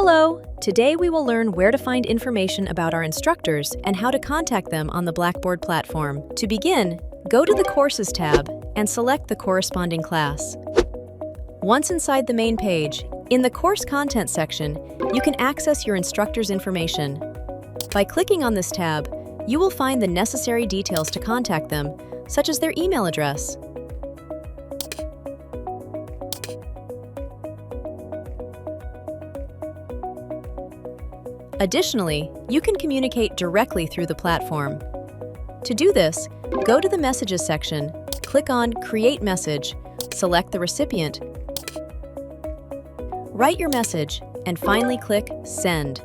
Hello! Today we will learn where to find information about our instructors and how to contact them on the Blackboard platform. To begin, go to the Courses tab and select the corresponding class. Once inside the main page, in the Course Content section, you can access your instructor's information. By clicking on this tab, you will find the necessary details to contact them, such as their email address. Additionally, you can communicate directly through the platform. To do this, go to the Messages section, click on Create Message, select the recipient, write your message, and finally click Send.